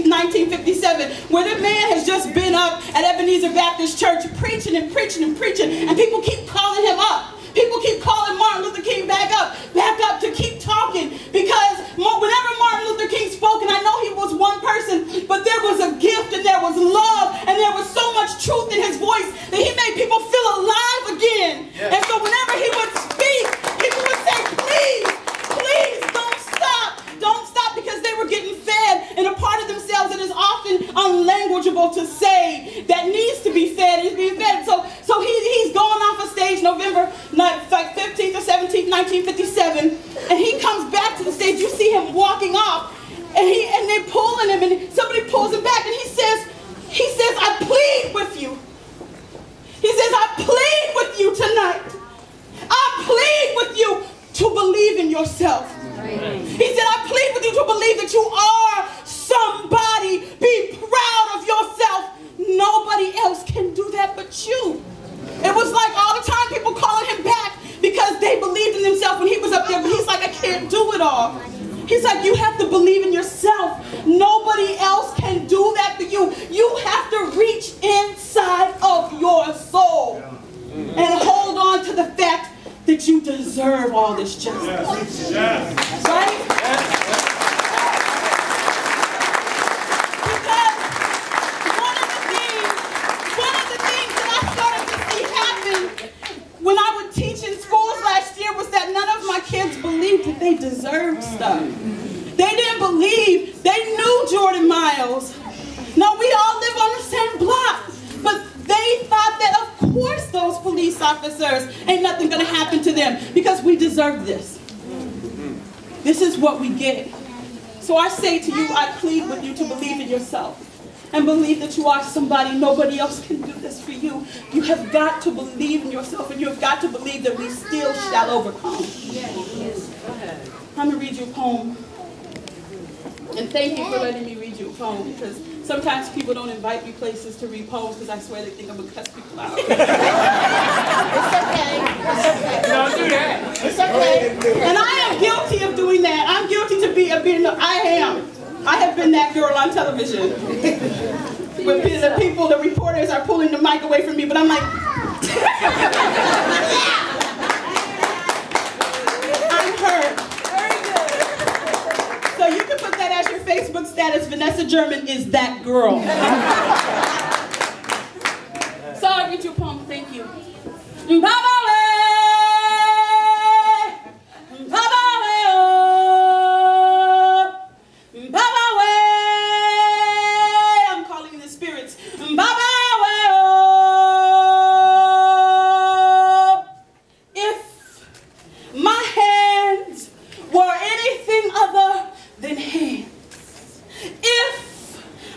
1957, where the man has just been up at Ebenezer Baptist Church preaching and preaching and preaching, and people keep calling him up. People keep calling Martin Luther King back up to keep talking, because whenever Martin Luther King spoke, and I know he was one person, but there was a gift and there was love and there was so much truth in his voice that he made people feel alive again. Yes. And so whenever he would speak, people would say, please, please don't stop. Don't stop, because they were getting fed in a part of themselves that is often unlanguageable to say that needs to be fed. It's being fed. So he's going off a stage November 15th or 17th, 1957, and he comes back to the stage. You see him walking off, and they're pulling him, and somebody pulls him back, and he says, I plead with you. He says, I plead with you tonight. I plead with you to believe in yourself. He said, I plead with you to believe that you are somebody. Be proud of yourself. Nobody else can do that but you. It was like all the time people calling him back because they believed in themselves when he was up there. But he's like, I can't do it all. He's like, you have to believe in yourself. Nobody else can do that for you. You have to reach inside of your soul and hold on to the fact that you deserve all this justice. Yes. Right? Yes. Because one of the things that I started to see happen when I would teach in schools last year was that none of my kids believed that they deserved stuff. They didn't believe. They knew Jordan Miles. No, we all live on the same block. But they thought that, of course, those police officers ain't nothing going to happen to them because we deserve this. This is what we get. So I say to you, I plead with you to believe in yourself and believe that you are somebody. Nobody else can do this for you. You have got to believe in yourself, and you have got to believe that we still shall overcome. I'm going to read you a poem. And thank you for letting me read you a poem, because sometimes people don't invite me places to read poems because I swear they think I'm going to cuss people out. It's okay. It's okay. Don't do that. It's okay. And I am guilty of doing that. I'm guilty of being, I have been that girl on television. When the reporters are pulling the mic away from me, but I'm like, I'm hurt. So you can put that as your Facebook status. Vanessa German is that girl. So I read you a poem. Thank you. I'm calling in the spirits. If my hands were anything other than hands, if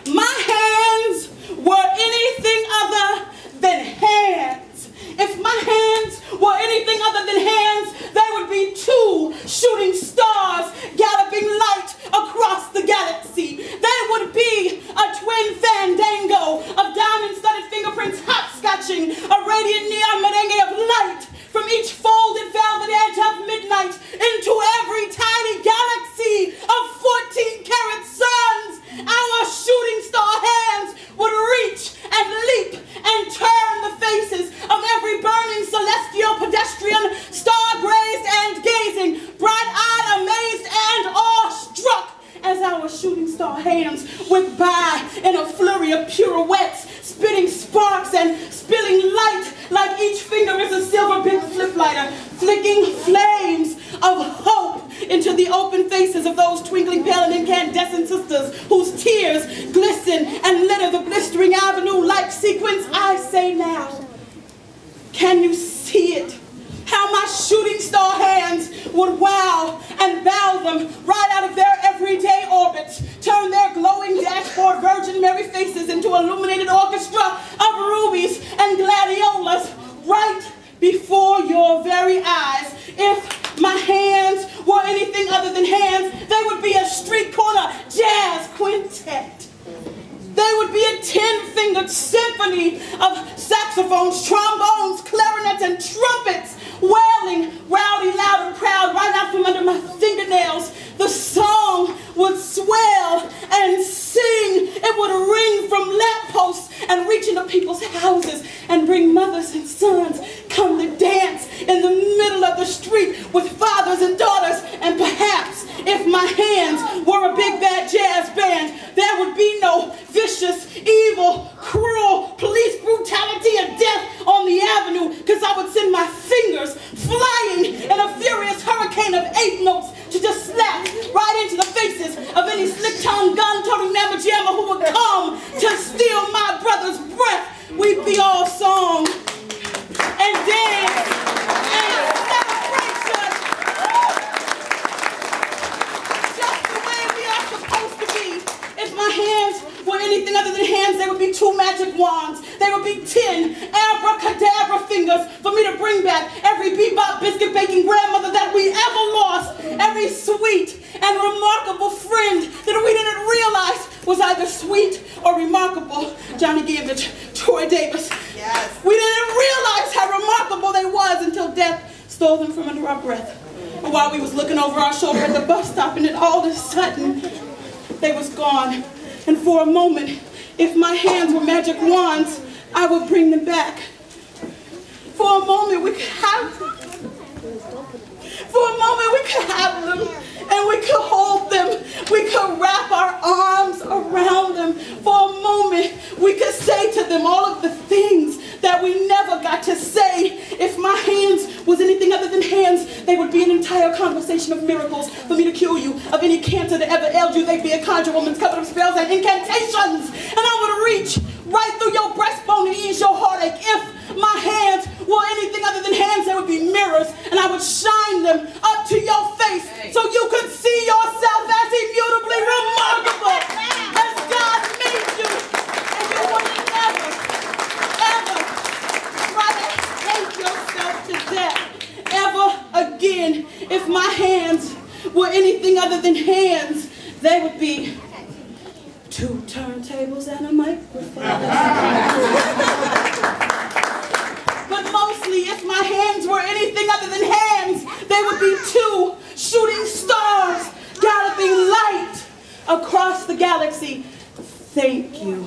my hands were anything other than hands, if my hands were anything other than hands, they would be two shooting stars galloping light across the galaxy. They would be a twin fandango of diamond-studded fingerprints hopscotching a radiant neon merengue of light from each folded velvet edge of midnight into every tiny galaxy of 14-karat suns. Our shooting star hands would reach and leap and turn the faces of every burning celestial pedestrian, star-grazed and gazing, bright-eyed, amazed, and awestruck as our shooting star hands went by in a flurry of pirouettes, spitting sparks and spilling light like each finger is a silver-bit flip lighter, flicking flames of hope into the open faces of those twinkling pale and incandescent sisters whose tears glisten and litter the blistering avenue like sequins. I say now, can you see it? How my shooting star hands would wow and bow them right out of their everyday orbits, turn their glowing dashboard Virgin Mary faces into illuminated orchestra of rubies and gladiolas right before your very eyes. If my hands were anything other than hands, they would be a street corner jazz quintet. They would be a 10-fingered symphony of saxophones, trombones, clarinets, and trumpets, wailing rowdy, loud, and proud right out from under my fingernails. The song would swell and sing anything other than hands, they would be 2 magic wands. They would be 10 abracadabra fingers for me to bring back every bebop biscuit baking grandmother that we ever lost, every sweet and remarkable friend that we didn't realize was either sweet or remarkable. Johnny Gambich, Troy Davis. Yes. We didn't realize how remarkable they was until death stole them from under our breath. And while we was looking over our shoulder at the bus stop, and then all of a sudden, they was gone. And for a moment, if my hands were magic wands, I would bring them back. For a moment, we could have them. For a moment, we could have them, and we could hold them. We could wrap our arms around them. For a moment, we could say to them all of the things that we never got to say. If my hands was anything other than hands, they would be an entire conversation of miracles for me to cure you of any cancer that ever ailed you. They'd be a conjure woman's cover of spells and incantations. And I would reach right through your breastbone and ease your heartache. If my hands were anything other than hands, they would be mirrors, and I would shine them up to your face so you could see yourself as immutably remarkable as God made you. And you would never, ever try to hate yourself to death ever again. If my hands were anything other than hands, they would be 2 turntables and a microphone. But mostly, if my hands were anything other than hands, they would be 2 shooting stars galloping light across the galaxy. Thank you.